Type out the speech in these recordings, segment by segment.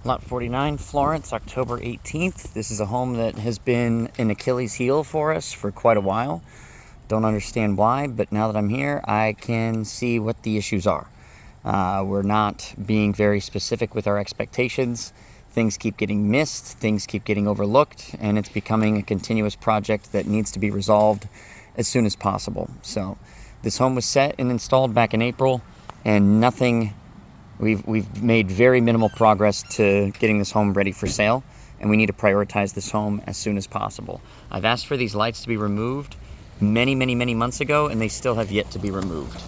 Lot 49, Florence, October 18th. This is a home that has been an Achilles heel for us for quite a while. Don't understand why, but now that I'm here, I can see what the issues are. We're not being very specific with our expectations. Things keep getting missed, things keep getting overlooked, and it's becoming a continuous project that needs to be resolved as soon as possible. So this home was set and installed back in April, and we've made very minimal progress to getting this home ready for sale, and we need to prioritize this home as soon as possible. I've asked for these lights to be removed many months ago, and they still have yet to be removed.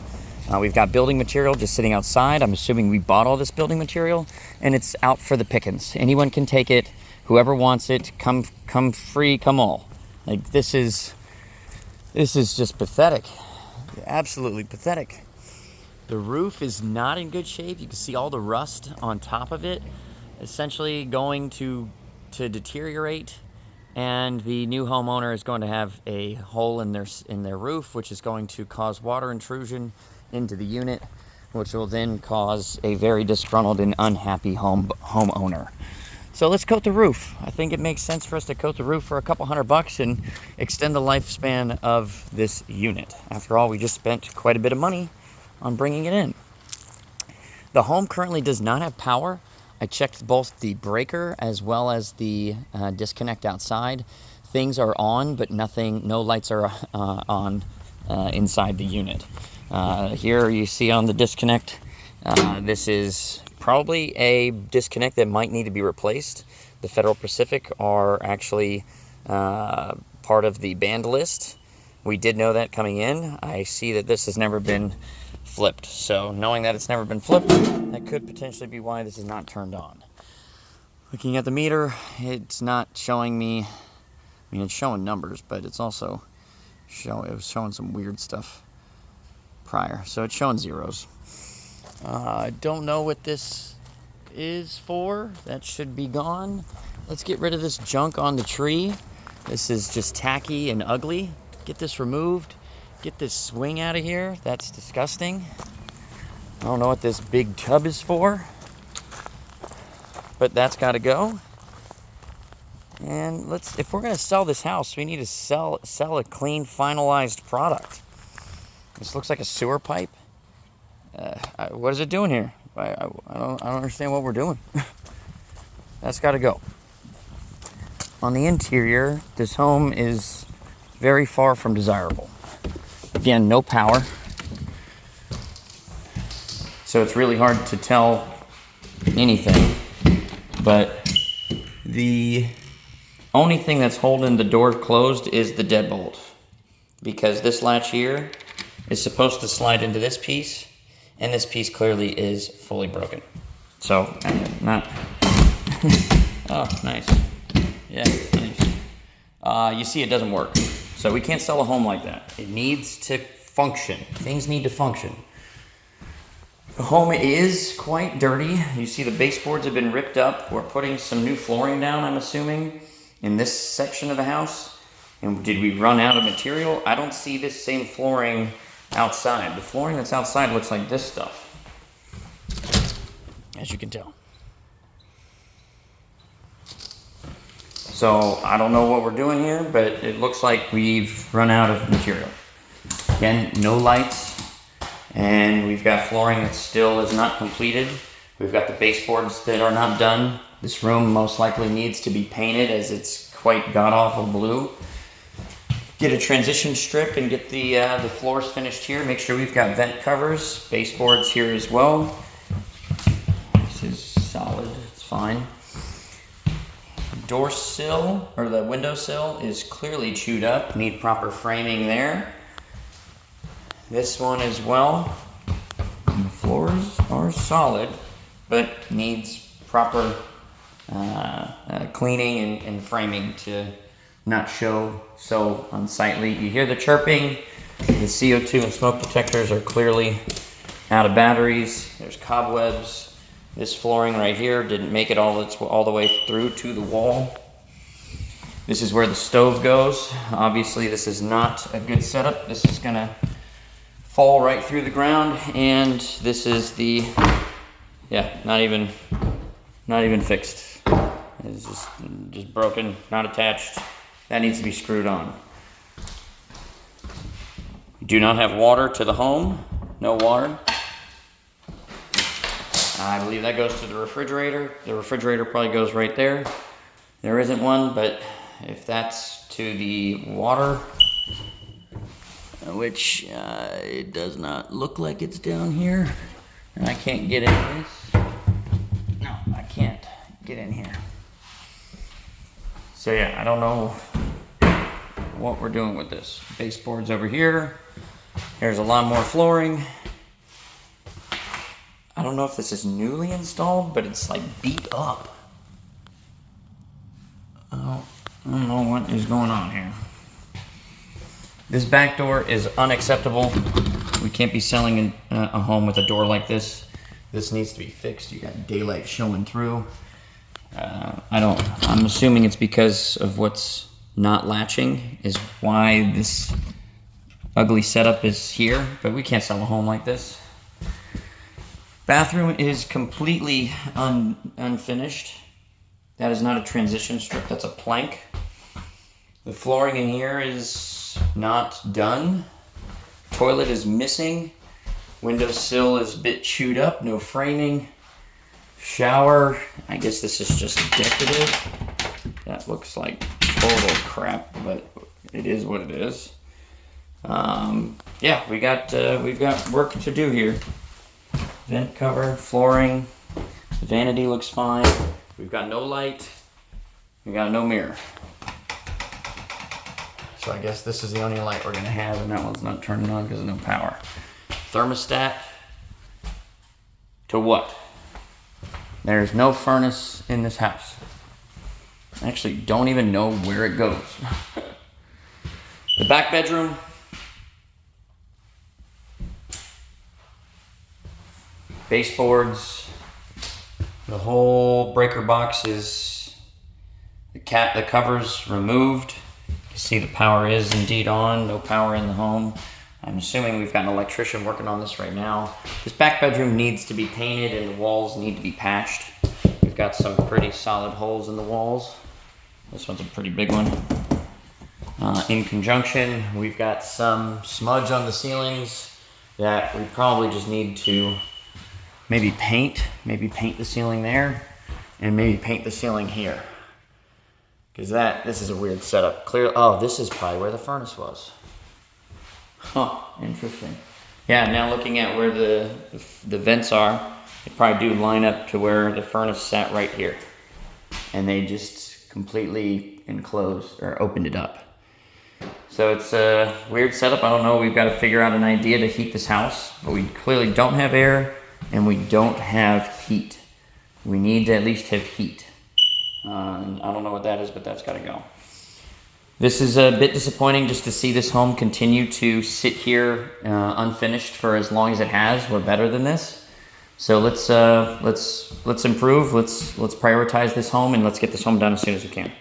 We've got building material just sitting outside. I'm assuming we bought all this building material, and it's out for the pickings. Anyone can take it. Whoever wants it, come free, come all. Like, this is just pathetic. Absolutely pathetic. The roof is not in good shape. You can see all the rust on top of it, essentially going to deteriorate. And the new homeowner is going to have a hole in their roof, which is going to cause water intrusion into the unit, which will then cause a very disgruntled and unhappy homeowner. So let's coat the roof. I think it makes sense for us to coat the roof for a couple $100 and extend the lifespan of this unit. After all, we just spent quite a bit of money on bringing it in. The home currently does not have power. I checked both the breaker as well as the disconnect outside. Things are on, but no lights are on inside the unit. Here you see on the disconnect, this is probably a disconnect that might need to be replaced. The Federal Pacific are actually part of the banned list. We did know that coming in. I see that this has never been flipped. So knowing that it's never been flipped, that could potentially be why this is not turned on. Looking at the meter, it's not showing me, it's showing numbers, but it's also it was showing some weird stuff prior. So it's showing zeros. I don't know what this is for. That should be gone. Let's get rid of this junk on the tree. This is just tacky and ugly. Get this removed. Get this swing out of here. That's disgusting. I don't know what this big tub is for, but that's got to go. And if we're going to sell this house, we need to sell a clean, finalized product. This looks like a sewer pipe. What is it doing here? I don't understand what we're doing. That's got to go. On the interior, this home is very far from desirable. Again, no power. So it's really hard to tell anything. But the only thing that's holding the door closed is the deadbolt. Because this latch here is supposed to slide into this piece, and this piece clearly is fully broken. So, oh, nice. Yeah, nice. You see, it doesn't work. So we can't sell a home like that. It needs to function. Things need to function. The home is quite dirty. You see the baseboards have been ripped up. We're putting some new flooring down, I'm assuming, in this section of the house. And did we run out of material? I don't see this same flooring outside. The flooring that's outside looks like this stuff, as you can tell. So I don't know what we're doing here, but it looks like we've run out of material. Again, no lights, and we've got flooring that still is not completed. We've got the baseboards that are not done. This room most likely needs to be painted, as it's quite god-awful blue. Get a transition strip and get the floors finished here. Make sure we've got vent covers, baseboards here as well. This is solid, it's fine. Door sill, or the window sill, is clearly chewed up. Need proper framing there. This one as well. And the floors are solid, but needs proper cleaning and framing to not show so unsightly. You hear the chirping. The CO2 and smoke detectors are clearly out of batteries. There's cobwebs. This flooring right here didn't make it all the way through to the wall. This is where the stove goes. Obviously, this is not a good setup. This is gonna fall right through the ground, and this is the, yeah, not even Not even fixed. It's just broken, not attached. That needs to be screwed on. We do not have water to the home. No water. I believe that goes to the refrigerator. The refrigerator probably goes right there. There isn't one, but if that's to the water, which it does not look like it's down here. And I can't get in this. No, I can't get in here. So yeah, I don't know what we're doing with this. Baseboards over here. There's a lot more flooring. I don't know if this is newly installed, but it's like beat up. I don't know what is going on here. This back door is unacceptable. We can't be selling a home with a door like this. This needs to be fixed. You got daylight showing through. I'm assuming it's because of what's not latching is why this ugly setup is here, but we can't sell a home like this. Bathroom is completely unfinished. That is not a transition strip, that's a plank. The flooring in here is not done. Toilet is missing. Windowsill is a bit chewed up, no framing. Shower, I guess this is just decorative. That looks like total crap, but it is what it is. Yeah, we've got work to do here. Vent cover, flooring, the vanity looks fine. We've got no light, we got no mirror. So I guess this is the only light we're gonna have, and that one's not turning on because of no power. Thermostat to what? There's no furnace in this house. I actually don't even know where it goes. The back bedroom. Baseboards. The whole breaker box is the cover's removed. You see the power is indeed on. No power in the home. I'm assuming we've got an electrician working on this right now. This back bedroom needs to be painted and the walls need to be patched. We've got some pretty solid holes in the walls. This one's a pretty big one. In conjunction, we've got some smudge on the ceilings that we probably just need to maybe paint the ceiling there, and maybe paint the ceiling here. Because this is a weird setup. Oh, this is probably where the furnace was. Huh, interesting. Yeah, now looking at where the vents are, they probably do line up to where the furnace sat right here. And they just completely enclosed or opened it up. So it's a weird setup. I don't know. We've got to figure out an idea to heat this house, but we clearly don't have air and we don't have heat. We need to at least have heat. I don't know what that is, but that's got to go. This is a bit disappointing just to see this home continue to sit here unfinished for as long as it has. We're better than this. So let's improve. Let's prioritize this home and let's get this home done as soon as we can.